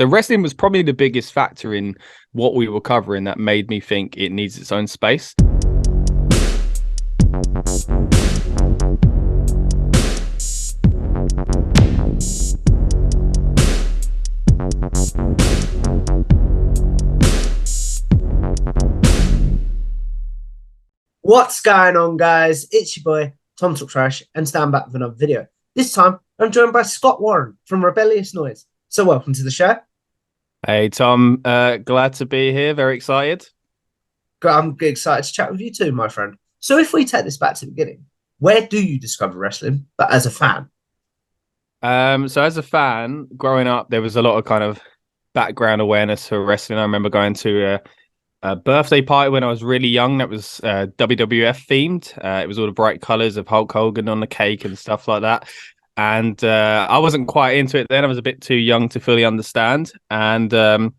So wrestling was probably the biggest factor in what we were covering that made me think it needs its own space. What's going on, guys? It's your boy, Tom Talk Trash, and stand back with another video. This time, I'm joined by Scott Warren from Rebellious Noise. So welcome to the show. Hey, Tom. Glad to be here. Very excited. I'm excited to chat with you too, my friend. So if we take this back to the beginning, where do you discover wrestling, but as a fan? So as a fan, growing up, there was a lot of kind of background awareness for wrestling. I remember going to a birthday party when I was really young that was WWF themed. It was all the bright colors of Hulk Hogan on the cake and stuff like that. And I wasn't quite into it then. I was a bit too young to fully understand. And a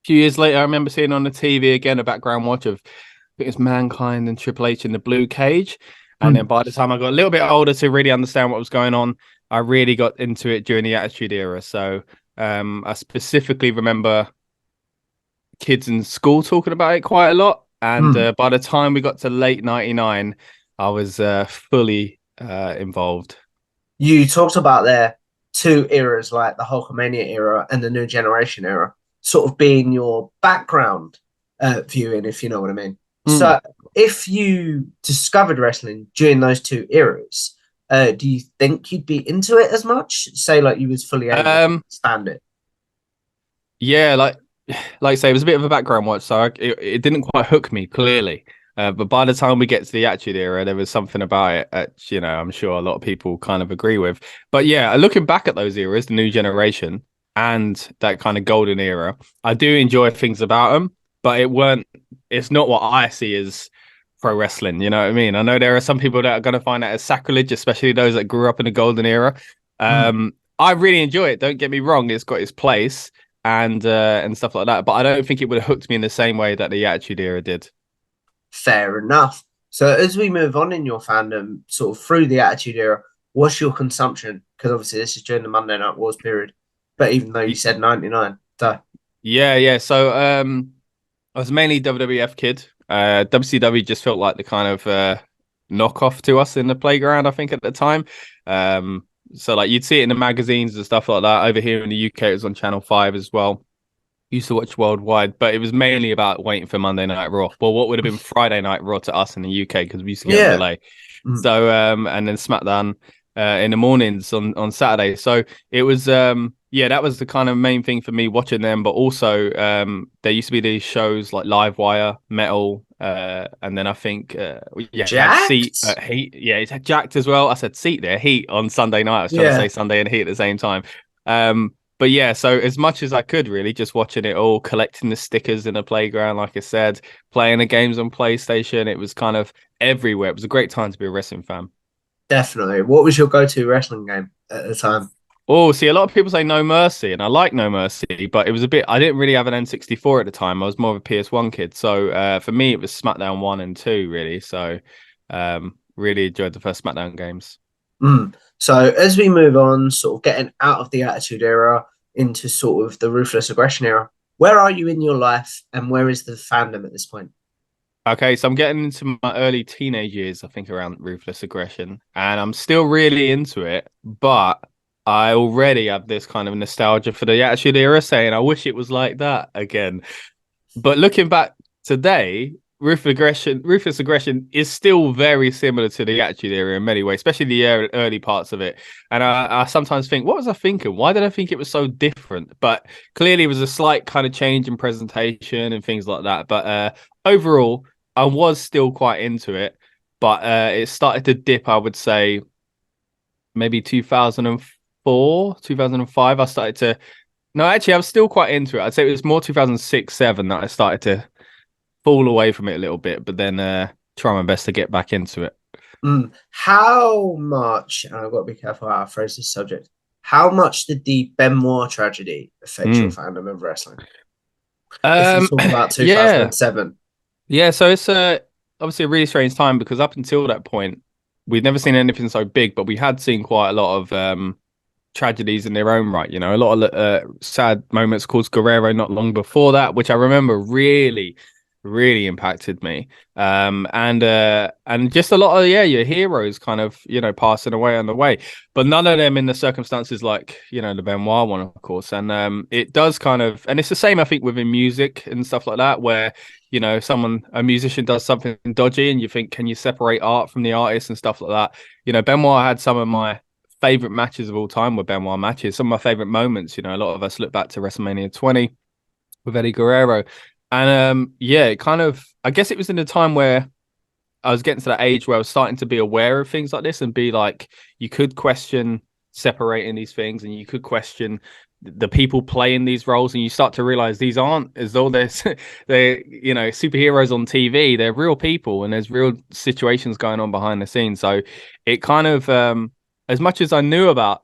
few years later, I remember seeing on the TV again a background watch of, I think it's Mankind and Triple H in the blue cage. And then by the time I got a little bit older to really understand what was going on, I really got into it during the Attitude Era. So I specifically remember kids in school talking about it quite a lot. And by the time we got to late 99, I was fully involved. You talked about their two eras, like the Hulkamania era and the New Generation era, sort of being your background viewing, if you know what I mean. So if you discovered wrestling during those two eras, do you think you'd be into it as much? Say like you was fully able to understand it? Yeah, like I say, it was a bit of a background watch, so it didn't quite hook me, clearly. But by the time we get to the Attitude Era, there was something about it that, I'm sure a lot of people kind of agree with. But yeah, looking back at those eras, the New Generation and that kind of golden era, I do enjoy things about them, but it's not what I see as pro wrestling, you know what I mean? I know there are some people that are going to find that as sacrilege, especially those that grew up in the golden era. I really enjoy it, don't get me wrong, it's got its place and stuff like that, but I don't think it would have hooked me in the same way that the Attitude Era did. Fair enough. So as we move on in your fandom, sort of through the Attitude Era, what's your consumption? Because obviously this is during the Monday Night Wars period, but even though you said 99, yeah. So I was mainly WWF kid. WCW just felt like the kind of knockoff to us in the playground, I think, at the time. So like you'd see it in the magazines and stuff like that. Over here in the UK, it was on Channel 5 as well. Used to watch worldwide, but it was mainly about waiting for Monday Night Raw. Well, what would have been Friday Night Raw to us in the UK, because we used to get on delay. So and then SmackDown in the mornings on Saturday. So it was that was the kind of main thing for me watching them. But also there used to be these shows like Live Wire, Metal, and then I think Heat. It's Jacked as well. I said Seat there, Heat on Sunday night. I was trying to say Sunday and Heat at the same time. But yeah, so as much as I could, really, just watching it all, collecting the stickers in the playground, like I said, playing the games on PlayStation. It was kind of everywhere. It was a great time to be a wrestling fan. Definitely. What was your go-to wrestling game at the time? Oh, see, a lot of people say No Mercy, and I like No Mercy, but it was a bit, I didn't really have an N64 at the time. I was more of a PS1 kid. So for me, it was SmackDown 1 and 2, really. So really enjoyed the first SmackDown games. So as we move on, sort of getting out of the Attitude Era into sort of the Ruthless Aggression Era, where are you in your life and where is the fandom at this point? Okay, so I'm getting into my early teenage years, I think, around Ruthless Aggression, and I'm still really into it, but I already have this kind of nostalgia for the Attitude Era, saying I wish it was like that again. But looking back today, Ruthless Aggression is still very similar to the Attitude Era in many ways, especially the early parts of it. And I sometimes think, what was I thinking? Why did I think it was so different? But clearly it was a slight kind of change in presentation and things like that. But overall, I was still quite into it. But it started to dip, I would say, maybe 2004, 2005. I started to... No, actually, I was still quite into it. I'd say it was more 2006, 7 that I started to fall away from it a little bit, but then try my best to get back into it. How much, and I've got to be careful how I phrase this subject, how much did the Benoit tragedy affect your fandom of wrestling? If you talk about 2007. Yeah, so it's obviously a really strange time, because up until that point, we'd never seen anything so big, but we had seen quite a lot of tragedies in their own right. You know, a lot of sad moments caused Guerrero not long before that, which I remember really impacted me. And just a lot of your heroes kind of passing away on the way, but none of them in the circumstances like the Benoit one, of course. And it does kind of, and it's the same I think within music and stuff like that, where a musician does something dodgy, and you think, can you separate art from the artist and stuff like that? Benoit had some of my favorite matches of all time were Benoit matches. Some of my favorite moments. A lot of us look back to WrestleMania 20 with Eddie Guerrero. And yeah, it kind of, I guess it was in a time where I was getting to that age where I was starting to be aware of things like this and be like, you could question separating these things, and you could question the people playing these roles, and you start to realize these aren't as though they're superheroes on TV. They're real people, and there's real situations going on behind the scenes. So it kind of as much as I knew about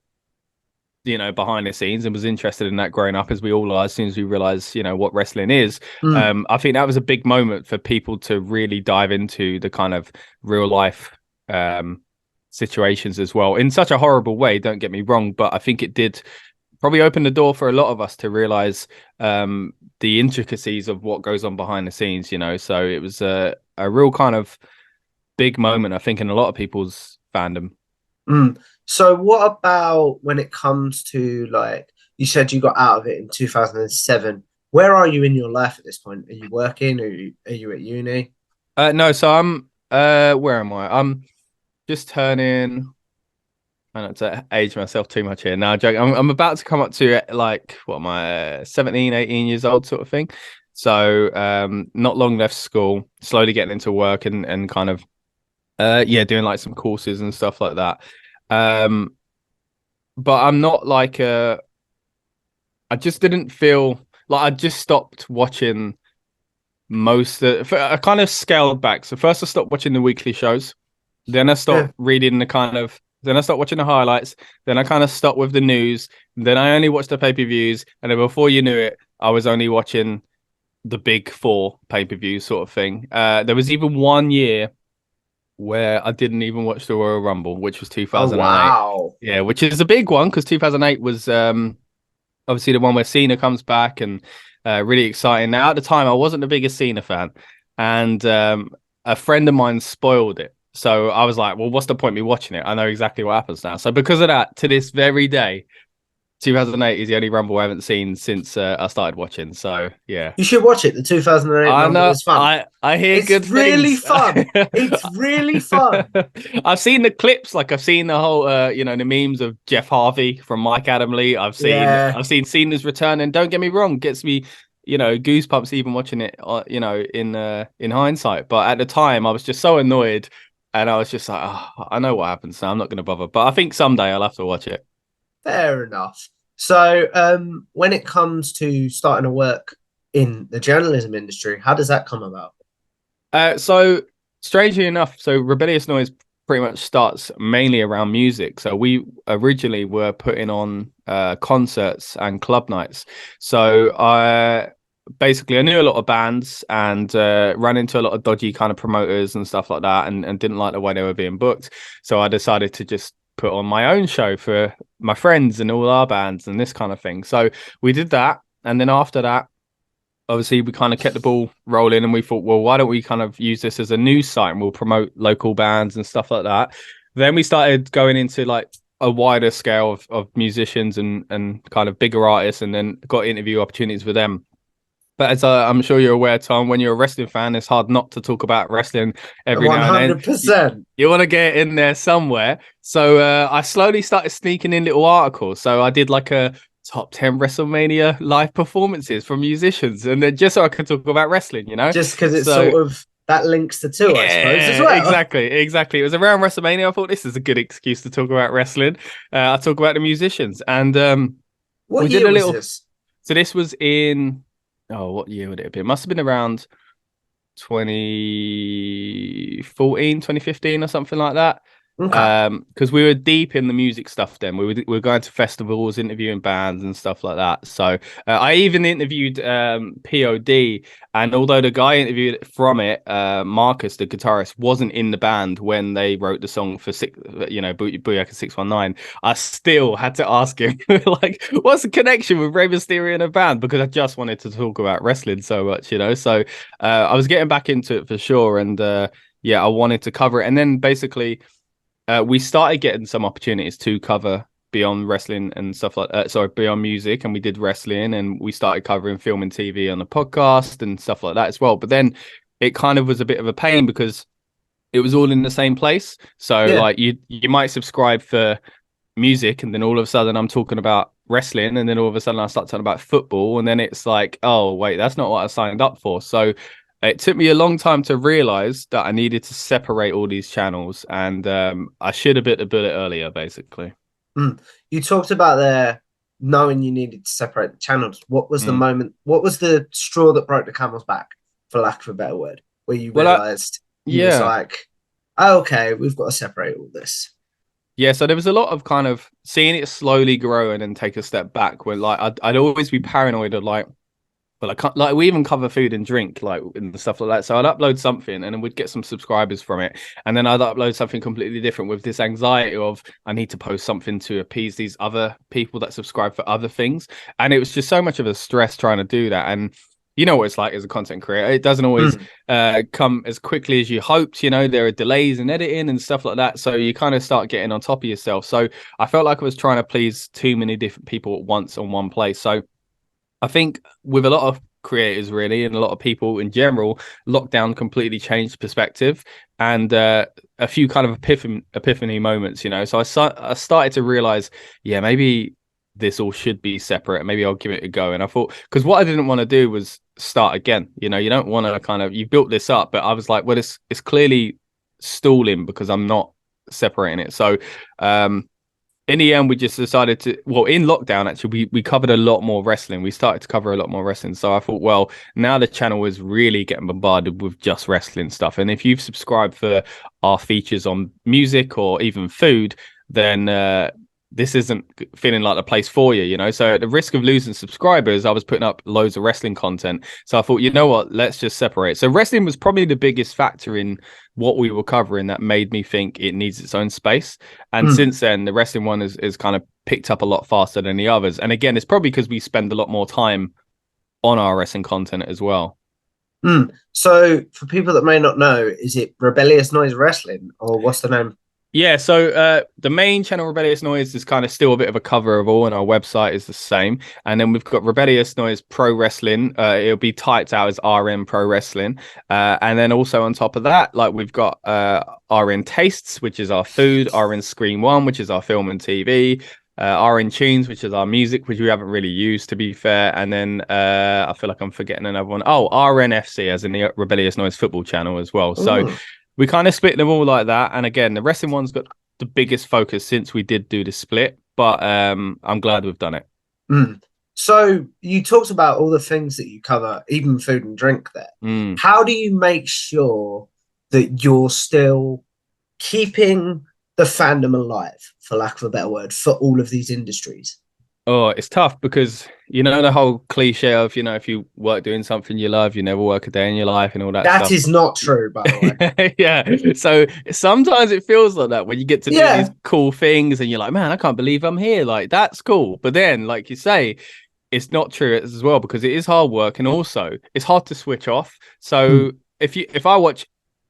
behind the scenes and was interested in that growing up, as we all are, as soon as we realize what wrestling is. I think that was a big moment for people to really dive into the kind of real life situations as well, in such a horrible way, don't get me wrong, but I think it did probably open the door for a lot of us to realize the intricacies of what goes on behind the scenes. So it was a real kind of big moment, I think, in a lot of people's fandom. So what about when it comes to, like, you said you got out of it in 2007. Where are you in your life at this point? Are you working? Are you at uni? No, so I'm where am I? I'm just turning, I don't know, to age myself too much here. Now, joke. I'm about to come up to like, what am I, 17, 18 years old sort of thing. So not long left school, slowly getting into work and kind of doing like some courses and stuff like that. But I'm not like I just didn't feel like, I just stopped watching I kind of scaled back. So first I stopped watching the weekly shows. Then I Yeah. stopped reading then I stopped watching the highlights. Then I kind of stopped with the news. Then I only watched the pay-per-views. And then before you knew it, I was only watching the big four pay-per-views sort of thing. There was even one year where I didn't even watch the Royal Rumble, which was Oh 2008. wow. Yeah, which is a big one because 2008 was obviously the one where Cena comes back, and really exciting. Now, at the time, I wasn't the biggest Cena fan, and a friend of mine spoiled it. So I was like, well, what's the point of me watching it? I know exactly what happens now. So because of that, to this very day, 2008 is the only Rumble I haven't seen since I started watching. So yeah. You should watch it. The 2008 I Rumble know. is fun. I hear It's good really things. fun. It's really fun. I've seen the clips, like I've seen the whole, the memes of Jeff Harvey from Mike Adam Lee. Yeah. I've seen Cena's return, and don't get me wrong, gets me, goosebumps even watching it, in hindsight. But at the time, I was just so annoyed, and I was just like, oh, I know what happens now. I'm not going to bother. But I think someday I'll have to watch it. Fair enough. So, when it comes to starting to work in the journalism industry, how does that come about? So strangely enough, so Rebellious Noise pretty much starts mainly around music. So we originally were putting on concerts and club nights. So I knew a lot of bands and ran into a lot of dodgy kind of promoters and stuff like that, and didn't like the way they were being booked. So I decided to just put on my own show for my friends and all our bands and this kind of thing. So we did that, and then after that, obviously we kind of kept the ball rolling, and we thought, well, why don't we kind of use this as a news site, and we'll promote local bands and stuff like that. Then we started going into like a wider scale of musicians and kind of bigger artists, and then got interview opportunities with them. But as I'm sure you're aware, Tom, when you're a wrestling fan, it's hard not to talk about wrestling every now and then. 100%. You want to get in there somewhere. So I slowly started sneaking in little articles. So I did like a top 10 WrestleMania live performances from musicians, and then just so I could talk about wrestling. Just because it's So sort of that links the two, I suppose, as yeah, well. exactly. It was around WrestleMania. I thought this is a good excuse to talk about wrestling. I talk about the musicians, and we What did year a was little. this? So this was in, oh, what year would it have been? Must have been around 2014, 2015 or something like that. Okay. Because we were deep in the music stuff then. We were going to festivals, interviewing bands and stuff like that. So I even interviewed POD, and although the guy interviewed from it, Marcus, the guitarist, wasn't in the band when they wrote the song for Booyaka 619. I still had to ask him like, what's the connection with Rey Mysterio in a band? Because I just wanted to talk about wrestling so much, you know. So I was getting back into it for sure, and yeah, I wanted to cover it, and then basically we started getting some opportunities to cover beyond wrestling and stuff like that. Sorry, beyond music, and we did wrestling, and we started covering film and TV on the podcast and stuff like that as well. But then it kind of was a bit of a pain because it was all in the same place. So Yeah. like you might subscribe for music, and then all of a sudden I'm talking about wrestling, and then all of a sudden I start talking about football, and then it's like, oh wait, that's not what I signed up for. So it took me a long time to realize that I needed to separate all these channels, and I should have bit the bullet earlier, basically. Mm. You talked about there knowing you needed to separate the channels. What was the Mm. moment? What was the straw that broke the camel's back, for lack of a better word, where you Well, realized you was yeah, like, oh, okay, we've got to separate all this. yeah. So there was a lot of kind of seeing it slowly grow and then take a step back. Where like I'd always be paranoid of like, well, I can't like we even cover food and drink like and stuff like that. So I'd upload something and then we'd get some subscribers from it, and then I'd upload something completely different with this anxiety of I need to post something to appease these other people that subscribe for other things, and it was just so much of a stress trying to do that. And you know what it's like as a content creator; it doesn't always Mm. come as quickly as you hoped. You know, there are delays in editing and stuff like that, so you kind of start getting on top of yourself. So I felt like I was trying to please too many different people at once on one place. So I think with a lot of creators really and a lot of people in general, lockdown completely changed perspective and a few kind of epiphany moments, you know. So I started to realize, yeah, maybe this all should be separate. Maybe I'll give it a go. And I thought, because what I didn't want to do was start again. You know, you don't want to kind of you built this up, but I was like, well, it's clearly stalling because I'm not separating it. So in the end, we just decided to, well, in lockdown, actually, we covered a lot more wrestling. We started to cover a lot more wrestling. So I thought, well, now the channel is really getting bombarded with just wrestling stuff. And if you've subscribed for our features on music or even food, then this isn't feeling like the place for you, you know? So at the risk of losing subscribers, I was putting up loads of wrestling content. So I thought, you know what, let's just separate. So wrestling was probably the biggest factor in what we were covering that made me think it needs its own space. And Mm. since then, the wrestling one is kind of picked up a lot faster than the others. And again, it's probably because we spend a lot more time on our wrestling content as well. Mm. So, for people that may not know, is it Rebellious Noise Wrestling or what's the name? Yeah, so the main channel Rebellious Noise is kind of still a bit of a cover of all, and our website is the same. And then we've got Rebellious Noise Pro Wrestling. It'll be typed out as RN Pro Wrestling. And then also on top of that, like we've got RN Tastes, which is our food, RN Screen One, which is our film and TV, RN Tunes, which is our music, which we haven't really used to be fair. And then I feel like I'm forgetting another one. Oh, RNFC, as in the Rebellious Noise football channel as well. So Mm. we kind of split them all like that. And again, the wrestling one's got the biggest focus since we did do the split, but I'm glad we've done it. Mm. So, you talked about all the things that you cover, even food and drink there. Mm. How do you make sure that you're still keeping the fandom alive, for lack of a better word, for all of these industries? Oh, it's tough because you know the whole cliche of, you know, if you work doing something you love, you never work a day in your life and all that That stuff. is not true, by the way. Yeah. So sometimes it feels like that when you get to do these Yeah. cool things and you're like, man, I can't believe I'm here. Like, that's cool. But then, like you say, it's not true as well because it is hard work and also it's hard to switch off. So Mm. if I watch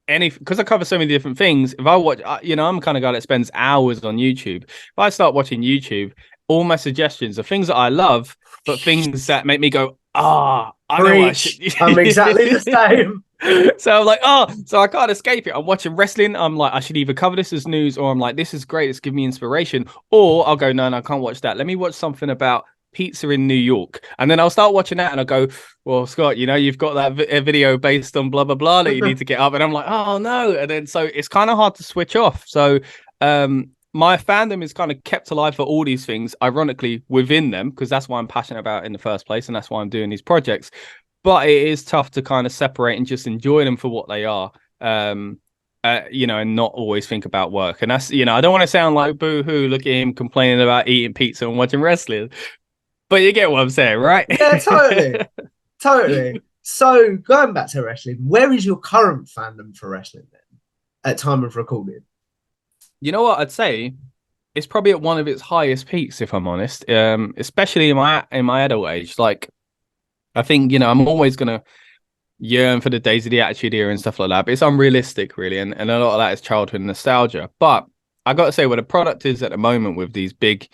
any, because I cover so many different things, if I watch, you know, I'm the kind of guy that spends hours on YouTube. If I start watching YouTube, all my suggestions are things that I love, but things that make me go, I know what I should. Preach. I'm exactly the same. So I'm like, so I can't escape it. I'm watching wrestling. I'm like, I should either cover this as news, or I'm like, this is great. It's giving me inspiration. Or I'll go, no, I can't watch that. Let me watch something about pizza in New York. And then I'll start watching that and I'll go, well, Scott, you know, you've got that video based on blah, blah, blah that you need to get up. And I'm like, oh no. And then so it's kind of hard to switch off. So my fandom is kind of kept alive for all these things, ironically, within them, because that's why I'm passionate about in the first place. And that's why I'm doing these projects. But it is tough to kind of separate and just enjoy them for what they are. And and not always think about work. And that's, I don't want to sound like boo hoo, look at him complaining about eating pizza and watching wrestling, but you get what I'm saying, right? Yeah, totally. Totally. So going back to wrestling, where is your current fandom for wrestling then at time of recording? You know what I'd say? It's probably at one of its highest peaks, if I'm honest. Especially in my adult age. Like, I think, I'm always gonna yearn for the days of the Attitude Era and stuff like that. But it's unrealistic, really, and a lot of that is childhood nostalgia. But I got to say, where the product is at the moment with these big,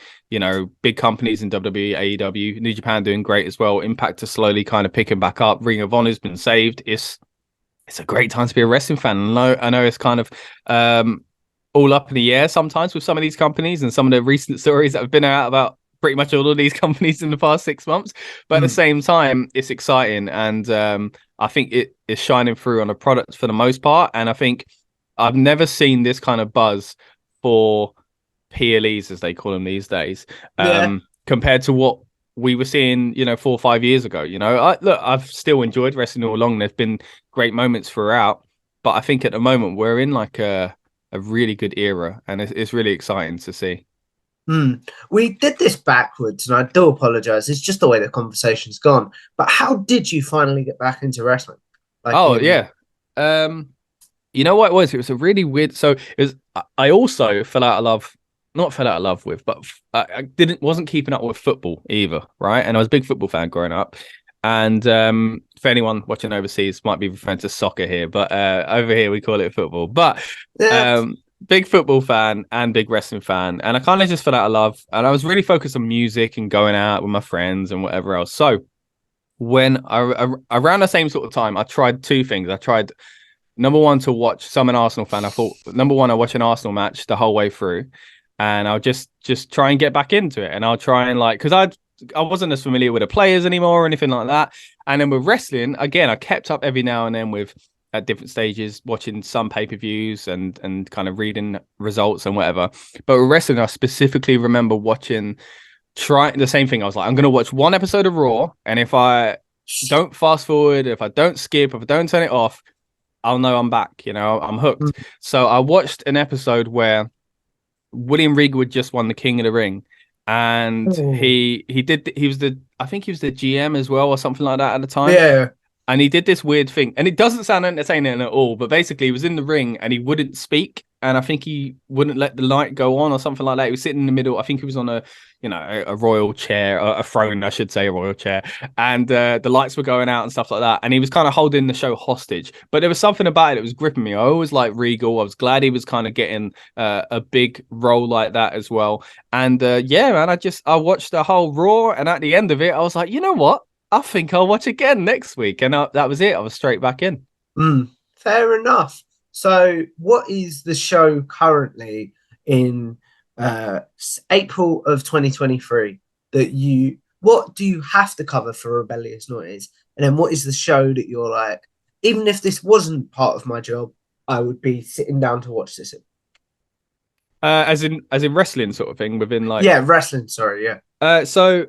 big companies in WWE, AEW, New Japan doing great as well. Impact is slowly kind of picking back up. Ring of Honor's been saved. It's a great time to be a wrestling fan. I know it's kind of all up in the air sometimes with some of these companies and some of the recent stories that have been out about pretty much all of these companies in the past 6 months. But at the same time, it's exciting, and I think it is shining through on the product for the most part. And I think I've never seen this kind of buzz for PLEs, as they call them these days, Yeah. compared to what we were seeing, 4 or 5 years ago. I've still enjoyed wrestling all along. There's been great moments throughout, but I think at the moment we're in like a really good era, and it's really exciting to see. We did this backwards, and I do apologize. It's just the way the conversation's gone. But how did you finally get back into wrestling? Like Oh in yeah. You know what it was? It was a really weird. So it was. I also fell out of love. Not fell out of love with, but I wasn't keeping up with football either, right? And I was a big football fan growing up. And for anyone watching overseas, might be referring to soccer here, but over here we call it football. But yeah. big football fan and big wrestling fan, and I kind of just fell out of love. And I was really focused on music and going out with my friends and whatever else. So when around the same sort of time, I tried two things. I tried number one to watch. So I'm an Arsenal fan. I thought number one, I watch an Arsenal match the whole way through, and I'll just try and get back into it. And I'll try and like, because I wasn't as familiar with the players anymore or anything like that. And then with wrestling, again, I kept up every now and then with at different stages, watching some pay-per-views and kind of reading results and whatever. But with wrestling, I specifically remember watching trying the same thing. I was like, I'm gonna watch one episode of Raw, and if I don't fast forward, if I don't skip, if I don't turn it off, I'll know I'm back. I'm hooked. So I watched an episode where William Regal had just won the King of the Ring, and Ooh. I think he was the GM as well or something like that at the time. Yeah. And he did this weird thing, and it doesn't sound entertaining at all, but basically he was in the ring and he wouldn't speak, and I think he wouldn't let the light go on or something like that. He was sitting in the middle. I think he was on a royal chair, a throne, I should say, a royal chair, and the lights were going out and stuff like that. And he was kind of holding the show hostage. But there was something about it that was gripping me. I always liked Regal. I was glad he was kind of getting a big role like that as well. And yeah, man, I watched the whole Raw, and at the end of it, I was like, you know what? I think I'll watch again next week. And that was it. I was straight back in. Fair enough. So, what is the show currently in April of 2023 what do you have to cover for Rebellious Noise? And then what is the show that you're like, even if this wasn't part of my job, I would be sitting down to watch this? As in wrestling sort of thing within like. Yeah, wrestling. Sorry, yeah. So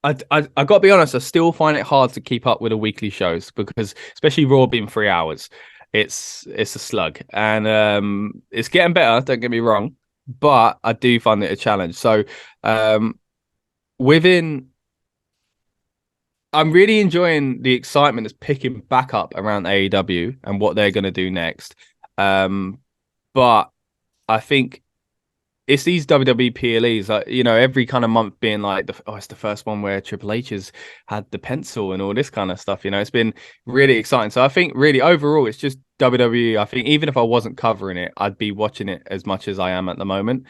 I got to be honest, I still find it hard to keep up with the weekly shows because, especially Raw being 3 hours, it's a slug, and it's getting better. Don't get me wrong, but I do find it a challenge. So within, I'm really enjoying the excitement that's picking back up around AEW and what they're going to do next. But I think it's these WWE PLEs, like, every kind of month being like, it's the first one where Triple H has had the pencil and all this kind of stuff. It's been really exciting. So I think really overall, it's just WWE. I think even if I wasn't covering it, I'd be watching it as much as I am at the moment.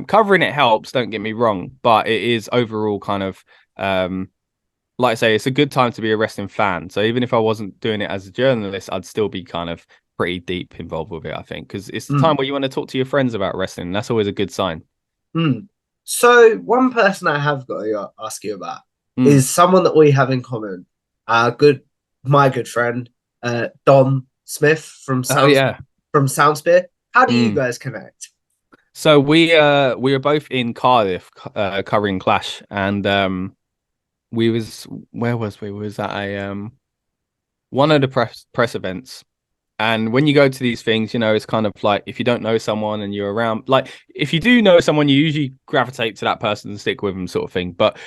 Covering it helps, don't get me wrong, but it is overall kind of, like I say, it's a good time to be a wrestling fan. So even if I wasn't doing it as a journalist, I'd still be kind of pretty deep involved with it, I think, because it's the time where you want to talk to your friends about wrestling. That's always a good sign. So one person I have got to ask you about is someone that we have in common. My good friend, Dom Smith from Soundspear. How do you guys connect? So we were both in Cardiff covering Clash, and where was we? We was at a one of the press events, And when you go to these things, it's kind of like if you don't know someone and you're around, like if you do know someone, you usually gravitate to that person and stick with them, sort of thing. But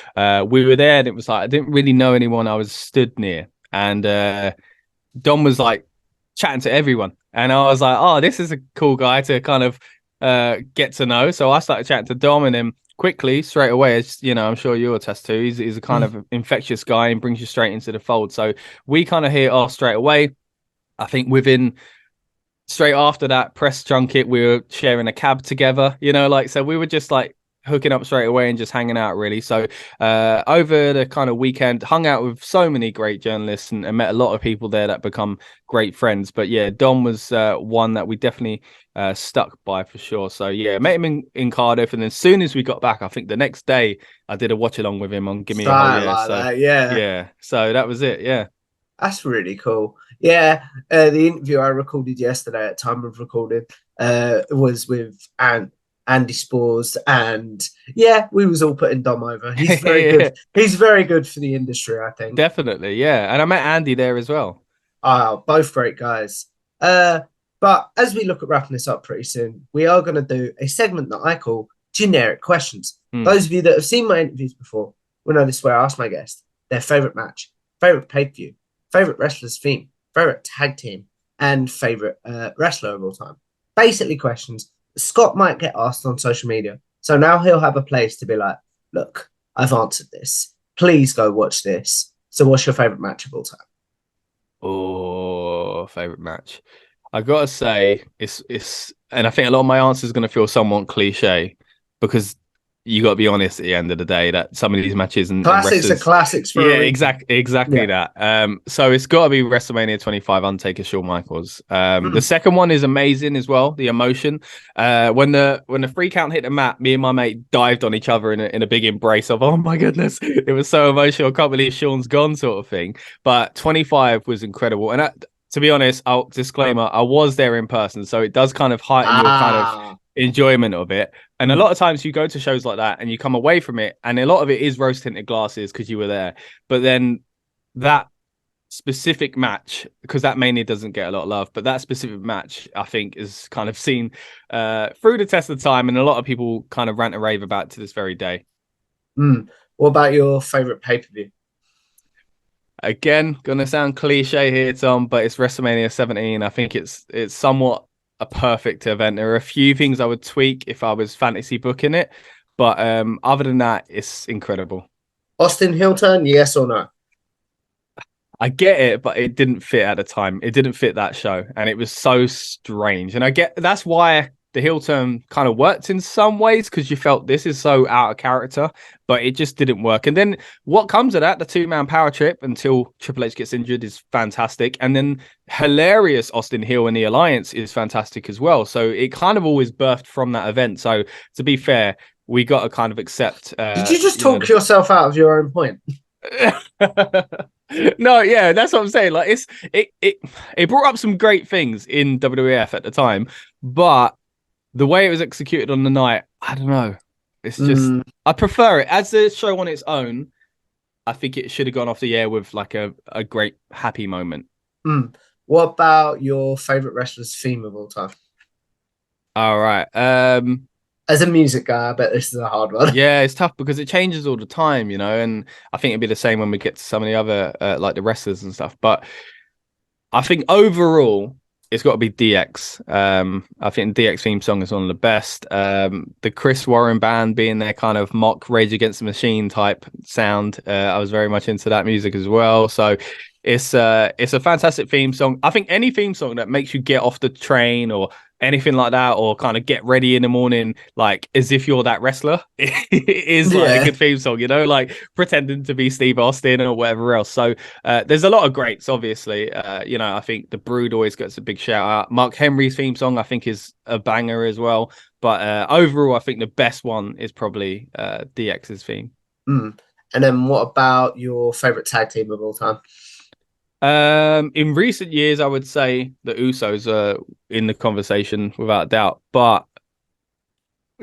we were there and it was like I didn't really know anyone I was stood near. And Dom was like chatting to everyone. And I was like, oh, this is a cool guy to kind of get to know. So I started chatting to Dom and then quickly, straight away, as I'm sure you'll attest to, he's a kind of infectious guy and brings you straight into the fold. So we kind of hit it off straight away. I think within straight after that press junket, we were sharing a cab together, so we were just like hooking up straight away and just hanging out really. So over the kind of weekend, hung out with so many great journalists and met a lot of people there that become great friends. But yeah, Dom was one that we definitely stuck by for sure. So yeah, met him in Cardiff, and then as soon as we got back, I think the next day I did a watch along with him on Give Me a Hole. Something Yeah, like so that, yeah. yeah, so that was it. Yeah. That's really cool. Yeah, the interview I recorded yesterday at time of recording was with Andy Spores, and yeah, we was all putting Dom over. He's very Yeah, good. He's very good for the industry, I think. definitely. Yeah, and I met Andy there as well. Both great guys. Uh, but as we look at wrapping this up pretty soon, we are going to do a segment that I call generic questions. Those of you that have seen my interviews before will know this is where I ask my guest their favorite match, favorite pay-per-view, favorite wrestler's theme, favorite tag team, and favorite wrestler of all time. Basically, questions Scott might get asked on social media. So now he'll have a place to be like, look, I've answered this. Please go watch this. So, what's your favorite match of all time? Oh, favorite match. I gotta say, and I think a lot of my answers is gonna feel somewhat cliche because you got to be honest at the end of the day that some of these matches and Classics are wrestlers, classics for yeah, a reason. exactly Yeah. that. So it's got to be WrestleMania 25, Undertaker, Shawn Michaels. The Mm. second one is amazing as well. The emotion, when the 3 count hit the mat, me and my mate dived on each other in a big embrace of, oh my goodness, it was so emotional. I can't believe Shawn's gone, sort of thing. But 25 was incredible, and to be honest, I'll disclaimer, I was there in person, so it does kind of heighten your kind of Ah. enjoyment of it. And a Mm. lot of times you go to shows like that and you come away from it, and a lot of it is rose tinted glasses because you were there. But then that specific match, because that mainly doesn't get a lot of love, but that specific match I think is kind of seen through the test of time, and a lot of people kind of rant and rave about to this very day. Mm. What about your favorite pay-per-view? Again, gonna sound cliche here, Tom, but it's WrestleMania 17. I think it's somewhat a perfect event. There are a few things I would tweak if I was fantasy booking it, but other than that, it's incredible. Austin heel turn, yes or no? I get it, but it didn't fit at the time. It didn't fit that show, and it was so strange. And I get that's why the heel turn kind of worked in some ways because you felt this is so out of character, but it just didn't work. And then what comes of that, the 2-man power trip until Triple H gets injured is fantastic. And then hilarious Austin Hill in the Alliance is fantastic as well. So it kind of always birthed from that event. So to be fair, we got to kind of accept. Did you just talk yourself out of your own point? No, yeah, that's what I'm saying. Like it brought up some great things in WWF at the time, but the way it was executed on the night, I don't know. It's just I prefer it as a show on its own. I think it should have gone off the air with like a great happy moment. What about your favorite wrestler's theme of all time? All right. As a music guy, I bet this is a hard one. Yeah, it's tough because it changes all the time, and I think it'd be the same when we get to some of the other like the wrestlers and stuff. But I think overall, it's got to be DX. I think the DX theme song is one of the best. The Chris Warren band being their kind of mock Rage Against the Machine type sound. I was very much into that music as well. So it's a fantastic theme song. I think any theme song that makes you get off the train or anything like that, or kind of get ready in the morning, like as if you're that wrestler, is like a good theme song, like pretending to be Steve Austin or whatever else. So there's a lot of greats, obviously. I think the Brood always gets a big shout out. Mark Henry's theme song, I think, is a banger as well. But overall, I think the best one is probably DX's theme. And then what about your favorite tag team of all time? In recent years, I would say the Usos are in the conversation without a doubt, but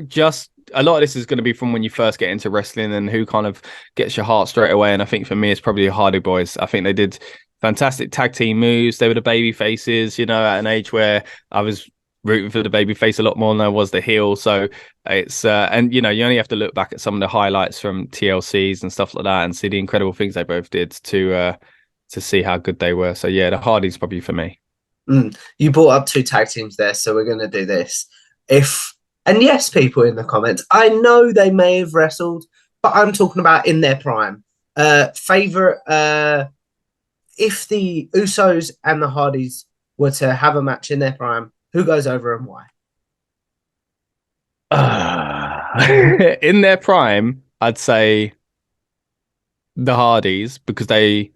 just a lot of this is going to be from when you first get into wrestling and who kind of gets your heart straight away. And I think for me, it's probably the Hardy Boys. I think they did fantastic tag team moves. They were the baby faces, you know, at an age where I was rooting for the baby face a lot more than I was the heel. So it's and you know, you only have to look back at some of the highlights from TLCs and stuff like that and see the incredible things they both did to see how good they were. So yeah, the Hardys probably for me. You brought up two tag teams there, so we're gonna do this. And yes, people in the comments, I know they may have wrestled, but I'm talking about in their prime. Favorite if the Usos and the Hardys were to have a match in their prime, who goes over and why? In their prime, I'd say the Hardys because they.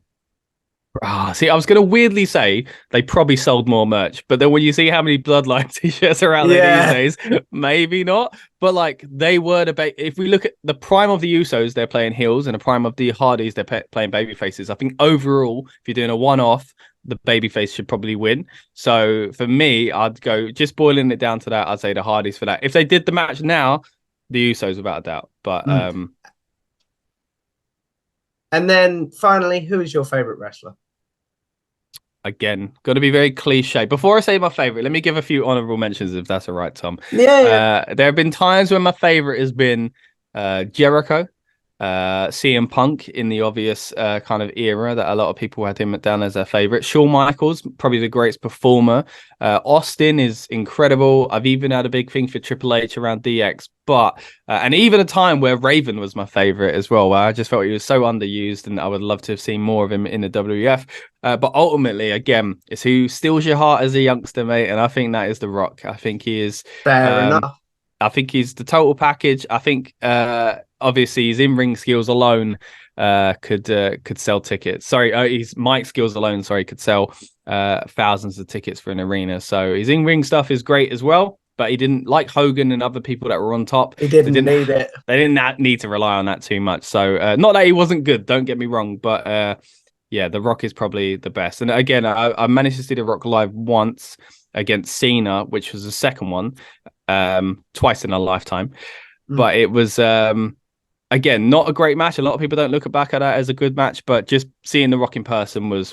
See, I was going to weirdly say they probably sold more merch, but then when you see how many Bloodline t-shirts are out there these days, maybe not. But like they were if we look at the prime of the Usos, they're playing heels, and the prime of the Hardys, they're playing baby faces. I think overall, if you're doing a one-off, the babyface should probably win. So for me, I'd go just boiling it down to that. I'd say the Hardys for that. If they did the match now, the Usos without a doubt. But and then finally, who is your favorite wrestler? Again, got to be very cliche. Before I say my favorite, let me give a few honorable mentions if that's all right, Tom. Yeah. There have been times when my favorite has been Jericho, CM Punk in the obvious kind of era that a lot of people had him down as their favorite. Shawn Michaels, probably the greatest performer. Austin is incredible. I've even had a big thing for Triple H around DX, but and even a time where Raven was my favorite as well, where I just felt he was so underused, and I would love to have seen more of him in the WWF. But ultimately, again, it's who steals your heart as a youngster, mate, and I think that is The Rock. I think he is fair enough. I think he's the total package. I think obviously his in-ring skills alone could sell tickets. Sorry, his mic skills alone, could sell thousands of tickets for an arena. So his in-ring stuff is great as well, but he didn't, like Hogan and other people that were on top. He didn't need it. They didn't need to rely on that too much. So not that he wasn't good, don't get me wrong, but yeah, The Rock is probably the best. And again, I managed to see The Rock live once against Cena, which was the second one, twice in a lifetime. But it was again not a great match. A lot of people don't look back at that as a good match, but just seeing The Rock in person was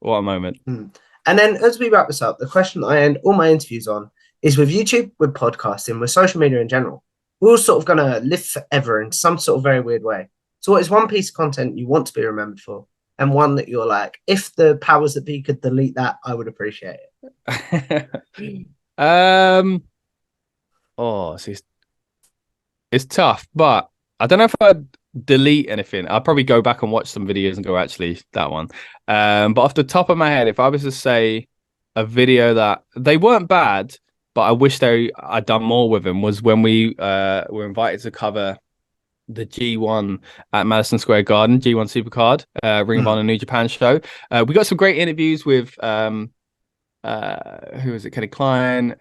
what a moment. And then as we wrap this up, the question I end all my interviews on is with YouTube, with podcasting, with social media in general. We're all sort of going to live forever in some sort of very weird way. So what is one piece of content you want to be remembered for? And one that you're like, if the powers that be could delete that, I would appreciate it. It's tough, but I don't know if I'd delete anything. I'd probably go back and watch some videos and go, actually, that one. But off the top of my head, if I was to say a video that they weren't bad, but I wish I'd done more with them, was when we were invited to cover the G1 at Madison Square Garden, G1 Supercard, Ring of Honor New Japan show. We got some great interviews with who was it? Kenny Klein,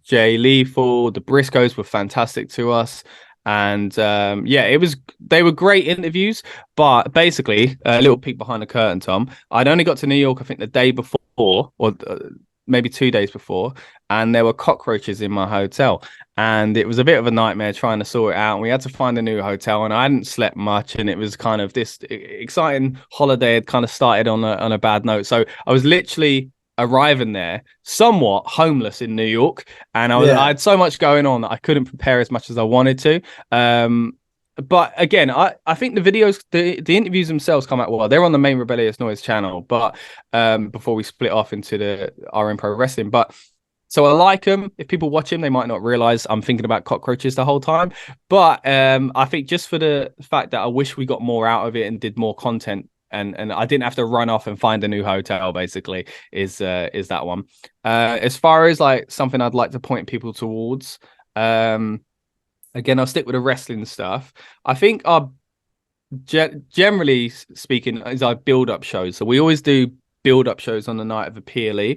Jay Lethal, the Briscoes were fantastic to us. And yeah, they were great interviews, but basically a little peek behind the curtain, Tom. I'd only got to New York, I think the day before, or maybe 2 days before, and there were cockroaches in my hotel, and it was a bit of a nightmare trying to sort it out. And we had to find a new hotel, and I hadn't slept much, and it was kind of this exciting holiday had kind of started on a bad note. So I was literally arriving there somewhat homeless in New York, and I had so much going on that I couldn't prepare as much as I wanted to. But again, I think the videos, the interviews themselves come out well. They're on the main Rebellious Noise channel, but before we split off into the RM Pro Wrestling. But so I like them. If people watch them, they might not realize I'm thinking about cockroaches the whole time. But I think just for the fact that I wish we got more out of it and did more content, and I didn't have to run off and find a new hotel, basically, is that one. As far as like something I'd like to point people towards, again, I'll stick with the wrestling stuff. I think our generally speaking is our build-up shows. So we always do build-up shows on the night of a PLE.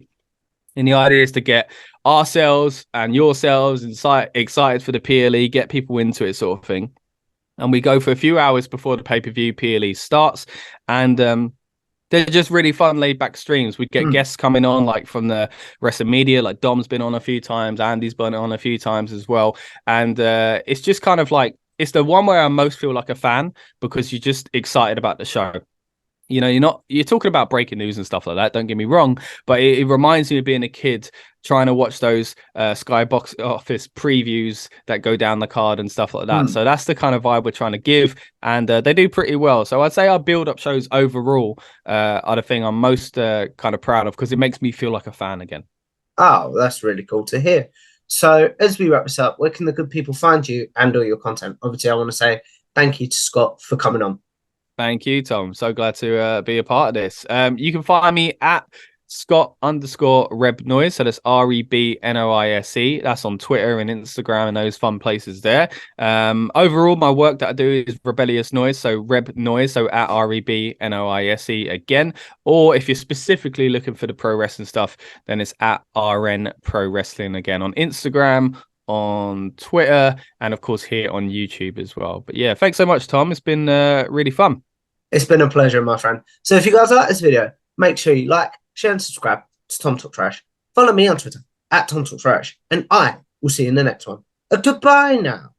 And the idea is to get ourselves and yourselves excited for the PLE, get people into it, sort of thing. And we go for a few hours before the pay-per-view PLE starts. And they're just really fun, laid-back streams. We get guests coming on, like from the wrestling media, like Dom's been on a few times, Andy's been on a few times as well. And it's just kind of like, it's the one where I most feel like a fan, because you're just excited about the show. You know, you're talking about breaking news and stuff like that. Don't get me wrong, but it reminds me of being a kid trying to watch those Sky box office previews that go down the card and stuff like that. So that's the kind of vibe we're trying to give, and they do pretty well. So I'd say our build-up shows overall are the thing I'm most kind of proud of, because it makes me feel like a fan again. Oh, that's really cool to hear. So as we wrap this up, where can the good people find you and all your content? Obviously, I want to say thank you to Scott for coming on. Thank you, Tom. So glad to be a part of this. You can find me at Scott_Rebnoise. So that's REBNOISE. That's on Twitter and Instagram and those fun places there. Overall, my work that I do is Rebellious Noise. So Reb Noise. So at REBNOISE again. Or if you're specifically looking for the pro wrestling stuff, then it's at RN Pro Wrestling again on Instagram, on Twitter, and of course here on YouTube as well. But yeah, thanks so much, Tom. It's been really fun. It's been a pleasure, my friend. So if you guys like this video, make sure you like, share, and subscribe to Tom Talk Trash. Follow me on Twitter at Tom Talk Trash, and I will see you in the next one. Goodbye now.